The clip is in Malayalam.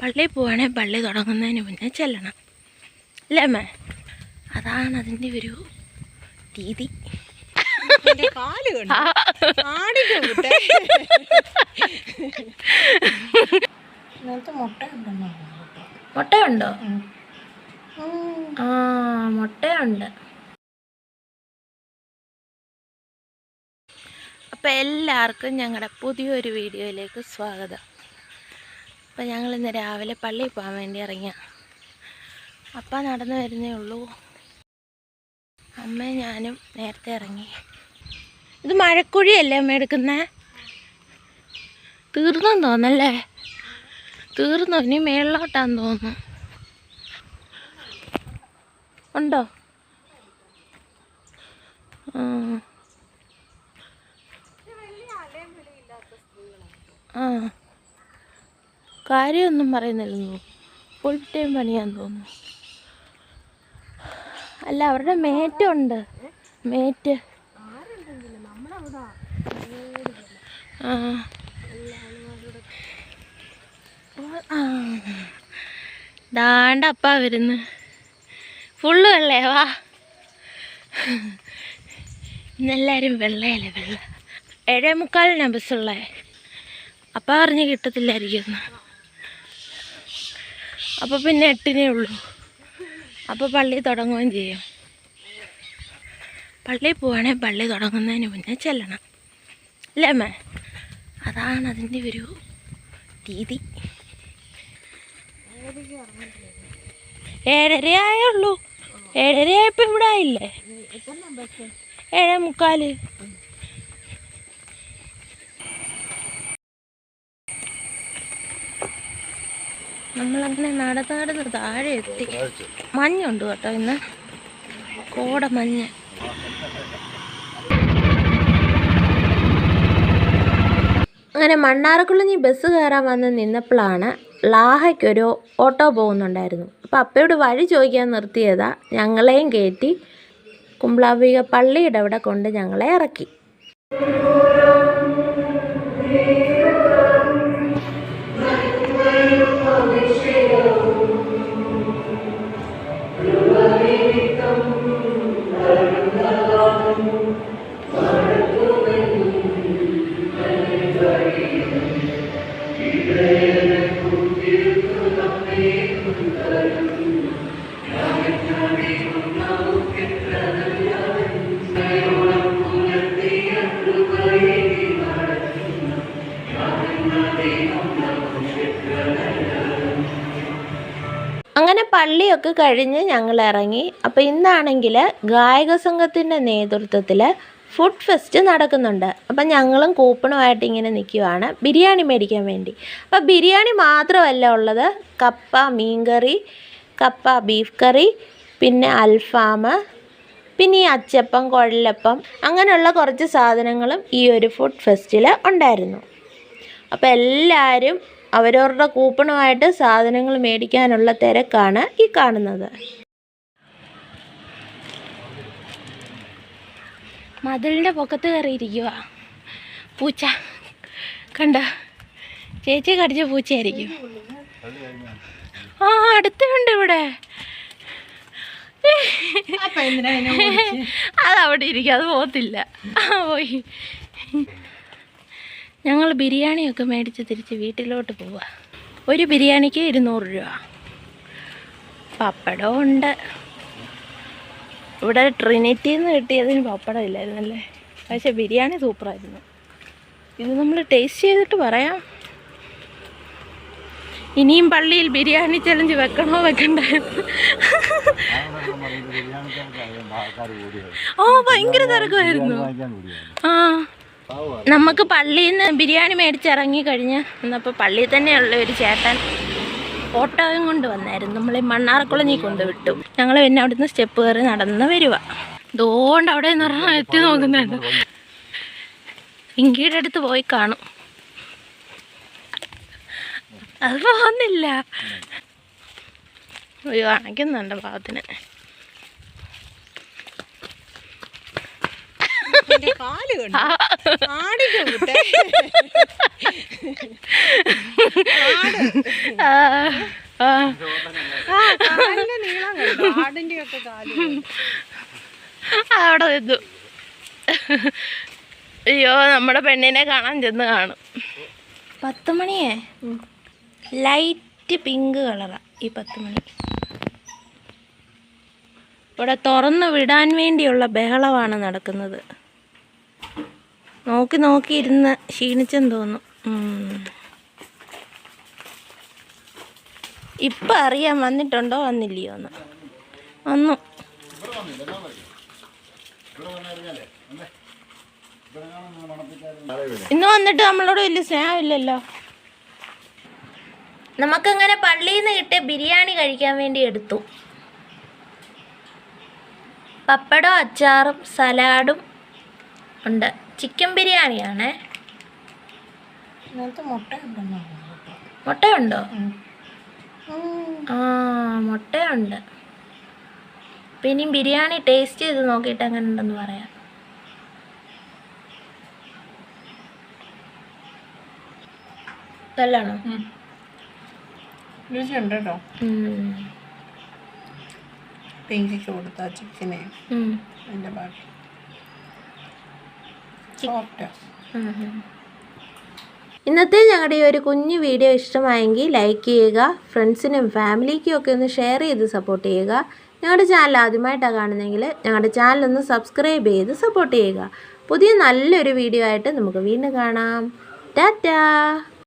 പള്ളിയിൽ പോവുകയാണെങ്കിൽ പള്ളി തുടങ്ങുന്നതിന് മുന്നേ ചെല്ലണം അല്ലേ അമ്മേ? അതാണ് അതിൻ്റെ ഒരു രീതി. മുട്ടയുണ്ടോ? ആ, മുട്ടയുണ്ട്. അപ്പം എല്ലാവർക്കും ഞങ്ങളുടെ പുതിയൊരു വീഡിയോയിലേക്ക് സ്വാഗതം. അപ്പം ഞങ്ങളിന്ന് രാവിലെ പള്ളിയിൽ പോകാൻ വേണ്ടി ഇറങ്ങിയ. അപ്പം നടന്നു വരുന്നേ ഉള്ളൂ. അമ്മയും ഞാനും നേരത്തെ ഇറങ്ങി. ഇത് മഴക്കുഴിയല്ലേ അമ്മ എടുക്കുന്നേ? തീർന്നെന്ന് തോന്നല്ലേ? തീർന്നു. ഇനി മേളിലോട്ടാന്ന് തോന്നുന്നു. ഉണ്ടോ? ആ, കാര്യമൊന്നും പറയുന്നില്ലെന്നു. ഫുൾ ടൈം പണിയാന്ന് തോന്നുന്നു. അല്ല, അവരുടെ മേറ്റുണ്ട്. മേറ്റ്. ദാണ്ട അപ്പാ വരുന്നു. ഫുള്ള് വെള്ളയാ. വാ, ഇന്നെല്ലാവരും വെള്ളയല്ലേ? വെള്ള 7:45 ബസ്സുള്ളേ. അപ്പം പറഞ്ഞ് കിട്ടത്തില്ലായിരിക്കും. അപ്പോൾ പിന്നെ 8-നേ ഉള്ളൂ. അപ്പോൾ പള്ളി തുടങ്ങുകയും ചെയ്യും. പള്ളിയിൽ പോവുകയാണെങ്കിൽ പള്ളി തുടങ്ങുന്നതിന് മുന്നേ ചെല്ലണം അല്ലേ അമ്മേ? അതാണ് അതിൻ്റെ ഒരു രീതി. 7:30 ആയുള്ളൂ. 7:30 ആയപ്പോൾ ഇവിടെ ആയില്ലേ? 7:45. നമ്മളങ്ങനെ നടന്ന് താഴെ എത്തി. മഞ്ഞുണ്ട് കേട്ടോ ഇന്ന്, കോട മഞ്ഞ്. അങ്ങനെ മണ്ണാർക്കുളഞ്ഞി ബസ് കയറാൻ വന്ന് നിന്നപ്പോഴാണ് ലാഹയ്ക്കൊരു ഓട്ടോ പോകുന്നുണ്ടായിരുന്നു. അപ്പം അപ്പയോട് വഴി ചോദിക്കാൻ നിർത്തിയതാ. ഞങ്ങളെയും കയറ്റി കുംബ്ലാംബിക പള്ളിയുടെ അവിടെ കൊണ്ട് ഞങ്ങളെ ഇറക്കി. അങ്ങനെ പള്ളിയൊക്കെ കഴിഞ്ഞ് ഞങ്ങൾ ഇറങ്ങി. അപ്പോൾ ഇന്നാണെങ്കിൽ ഗായക സംഘത്തിൻ്റെ നേതൃത്വത്തിൽ ഫുഡ് ഫെസ്റ്റ് നടക്കുന്നുണ്ട്. അപ്പം ഞങ്ങളും കൂപ്പണുമായിട്ട് ഇങ്ങനെ നിൽക്കുവാണ് ബിരിയാണി മേടിക്കാൻ വേണ്ടി. അപ്പോൾ ബിരിയാണി മാത്രമല്ല ഉള്ളത്, കപ്പ മീൻകറി, കപ്പ ബീഫ് കറി, പിന്നെ അൽഫാം, പിന്നെ ഈ അച്ചപ്പം, കുഴലപ്പം, അങ്ങനെയുള്ള കുറച്ച് സാധനങ്ങളും ഈ ഒരു ഫുഡ് ഫെസ്റ്റിൽ ഉണ്ടായിരുന്നു. അപ്പോൾ എല്ലാവരും അവരവരുടെ കൂപ്പണുമായിട്ട് സാധനങ്ങൾ മേടിക്കാനുള്ള തിരക്കാണ് ഈ കാണുന്നത്. മതിലിൻ്റെ പൊക്കത്ത് കയറിയിരിക്കുക പൂച്ച. കണ്ട, ചേച്ചി കടിച്ച പൂച്ചയായിരിക്കും. ആ, അടുത്തുണ്ട് ഇവിടെ. അതവിടെ ഇരിക്കും, അത് പോകത്തില്ല. പോയി. ഞങ്ങൾ ബിരിയാണിയൊക്കെ മേടിച്ച് തിരിച്ച് വീട്ടിലോട്ട് പോവുക. ഒരു ബിരിയാണിക്ക് 200 രൂപ. പപ്പടം ഉണ്ട്. ഇവിടെ ട്രിനിറ്റിയിൽ നിന്ന് കിട്ടിയതിന് പപ്പടം ഇല്ലായിരുന്നല്ലേ? പക്ഷേ ബിരിയാണി സൂപ്പറായിരുന്നു. ഇത് നമ്മൾ ടേസ്റ്റ് ചെയ്തിട്ട് പറയാം. ഇനിയും പള്ളിയിൽ ബിരിയാണി ചലഞ്ച് വെക്കണോ വെക്കണ്ടായിരുന്നു? ഭയങ്കര തിരക്കുമായിരുന്നു. നമുക്ക് പള്ളിയിൽ നിന്ന് ബിരിയാണി മേടിച്ചിറങ്ങി കഴിഞ്ഞ് എന്നപ്പോൾ പള്ളിയിൽ തന്നെയുള്ള ഒരു ചേട്ടൻ ഓട്ടോയും കൊണ്ട് വന്നായിരുന്നു. നമ്മളെ മണ്ണാർക്കുളഞ്ഞി കൊണ്ട് വിട്ടു. ഞങ്ങൾ പിന്നെ അവിടുന്ന് സ്റ്റെപ്പ് കയറി നടന്ന് വരുക. അതുകൊണ്ട് അവിടെ നിന്ന് പറഞ്ഞാൽ എത്തി നോക്കുന്നുണ്ട്. പിങ്കിയുടെ അടുത്ത് പോയി കാണും. അത് പോകുന്നില്ല. ഒരു അണയ്ക്കുന്നുണ്ട് പാവത്തിന്. അവിടെ നിന്നു. അയ്യോ, നമ്മുടെ പെണ്ണിനെ കാണാൻ ചെന്ന് കാണും. 10 മണിയേ, ലൈറ്റ് പിങ്ക് കളറാ ഈ 10 മണി. ഇവിടെ തുറന്നു വിടാൻ വേണ്ടിയുള്ള ബഹളമാണ് നടക്കുന്നത്. നോക്കി നോക്കി ഇരുന്ന് ക്ഷീണിച്ചെന്ന് തോന്നുന്നു. ഇപ്പം അറിയാൻ വന്നിട്ടുണ്ടോ വന്നില്ലയോ എന്ന്. വന്നു. ഇന്ന് വന്നിട്ട് നമ്മളോട് വലിയ സ്നേഹമില്ലല്ലോ. നമുക്കങ്ങനെ പള്ളിയിൽ നിന്ന് കിട്ടിയ ബിരിയാണി കഴിക്കാൻ വേണ്ടി എടുത്തു. പപ്പടവും അച്ചാറും സലാഡും ഉണ്ട്. ചിക്കൻ ബിരിയാണിയാണേ. മുട്ടയുണ്ടോ? ആ, മുട്ടയുണ്ട്. പിന്നെ ബിരിയാണി ടേസ്റ്റ് ചെയ്ത് നോക്കിയിട്ട് അങ്ങനെ ഉണ്ടെന്ന് പറയാം. നല്ലതാണോ? രുചിയുണ്ട് കേട്ടോ. പിങ്കിക്ക് കൊടുത്ത ചിക്കനെ അതിൻ്റെ ബാക്കി ഇന്നത്തെ ഞങ്ങളുടെ ഈ ഒരു കുഞ്ഞു വീഡിയോ ഇഷ്ടമായെങ്കിൽ ലൈക്ക് ചെയ്യുക, ഫ്രണ്ട്സിനും ഫാമിലിക്കും ഒക്കെ ഒന്ന് ഷെയർ ചെയ്ത് സപ്പോർട്ട് ചെയ്യുക. ഞങ്ങളുടെ ചാനൽ ആദ്യമായിട്ടാണ് കാണുന്നതെങ്കിൽ ഞങ്ങളുടെ ചാനൽ ഒന്ന് സബ്സ്ക്രൈബ് ചെയ്ത് സപ്പോർട്ട് ചെയ്യുക. പുതിയ നല്ലൊരു വീഡിയോ ആയിട്ട് നമുക്ക് വീണ്ടും കാണാം. ടാറ്റാ.